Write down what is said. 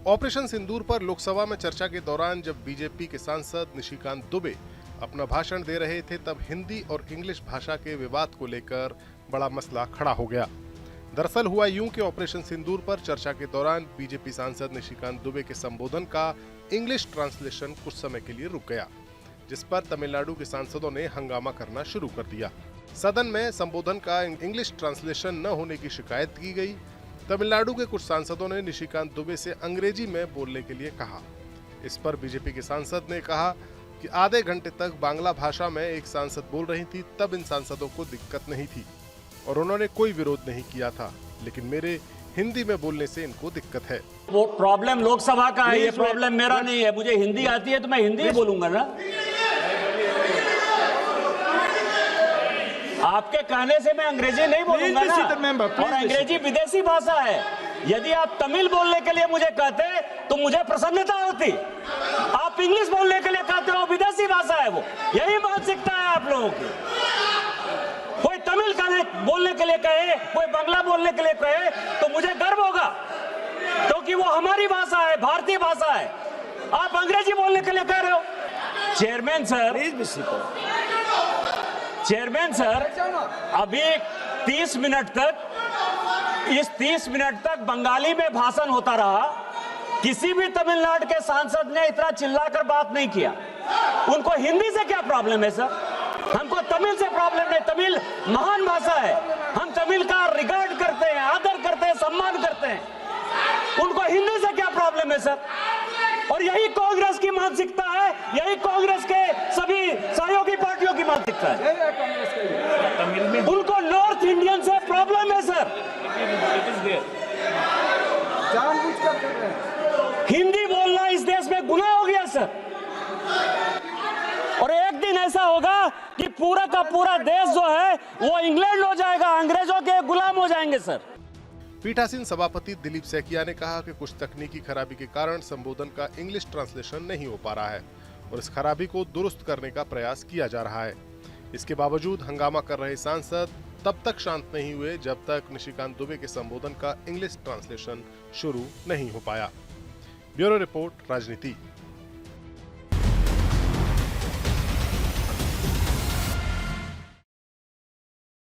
Operation सिंदूर पर लोकसभा में चर्चा के दौरान जब बीजेपी के सांसद निशिकांत दुबे अपना भाषण दे रहे थे, तब हिंदी और इंग्लिश भाषा के विवाद को लेकर बड़ा मसला खड़ा हो गया। दरअसल हुआ यूं कि ऑपरेशन सिंदूर पर चर्चा के दौरान बीजेपी सांसद निशिकांत दुबे के संबोधन का इंग्लिश ट्रांसलेशन कुछ समय के लिए रुक गया, जिस पर तमिलनाडु के सांसदों ने हंगामा करना शुरू कर दिया। सदन में संबोधन का इंग्लिश ट्रांसलेशन न होने की शिकायत की गई। तमिलनाडु के कुछ सांसदों ने निशिकांत दुबे से अंग्रेजी में बोलने के लिए कहा। इस पर बीजेपी के सांसद ने कहा कि आधे घंटे तक बांग्ला भाषा में एक सांसद बोल रही थी, तब इन सांसदों को दिक्कत नहीं थी और उन्होंने कोई विरोध नहीं किया था, लेकिन मेरे हिंदी में बोलने से इनको दिक्कत है। वो प्रॉब्लम लोकसभा का है, ये प्रॉब्लम मेरा नहीं है। मुझे हिंदी आती है तो मैं हिंदी बोलूंगा ना। आपके कहने से मैं अंग्रेजी नहीं बोलूंगा ना, और अंग्रेजी विदेशी भाषा है। यदि आप तमिल बोलने के लिए मुझे कहते तो मुझे प्रसन्नता होती। आप इंग्लिश बोलने के लिए कहते हो, विदेशी भाषा है वो। यही मानसिकता है आप लोगों की। कोई तमिल बोलने के लिए कहे, कोई बांग्ला बोलने के लिए कहे तो मुझे गर्व होगा, क्योंकि वो हमारी भाषा है, भारतीय भाषा है। आप अंग्रेजी बोलने के लिए कह रहे हो। चेयरमैन सर, अभी 30 मिनट तक बंगाली में भाषण होता रहा। किसी भी तमिलनाडु के सांसद ने इतना चिल्लाकर बात नहीं किया। उनको हिंदी से क्या प्रॉब्लम है सर? हमको तमिल से प्रॉब्लम नहीं। तमिल महान भाषा है। हम तमिल का रिगार्ड करते हैं, आदर करते हैं, सम्मान करते हैं। उनको हिंदी से क्या प्रॉब्लम है सर? और यही कांग्रेस की मानसिकता है, यही कांग्रेस के सभी सहयोगी पार्टियों की मानसिकता है। उनको नॉर्थ इंडियन से प्रॉब्लम है सर। हिंदी बोलना इस देश में गुनाह हो गया सर। और एक दिन ऐसा होगा कि पूरा का पूरा देश जो है वो इंग्लैंड हो जाएगा, अंग्रेजों के गुलाम हो जाएंगे सर। पीठासीन सभापति दिलीप सैकिया ने कहा कि कुछ तकनीकी खराबी के कारण संबोधन का इंग्लिश ट्रांसलेशन नहीं हो पा रहा है और इस खराबी को दुरुस्त करने का प्रयास किया जा रहा है। इसके बावजूद हंगामा कर रहे सांसद तब तक शांत नहीं हुए जब तक निशिकांत दुबे के संबोधन का इंग्लिश ट्रांसलेशन शुरू नहीं हो पाया। ब्यूरो रिपोर्ट, राजनीति।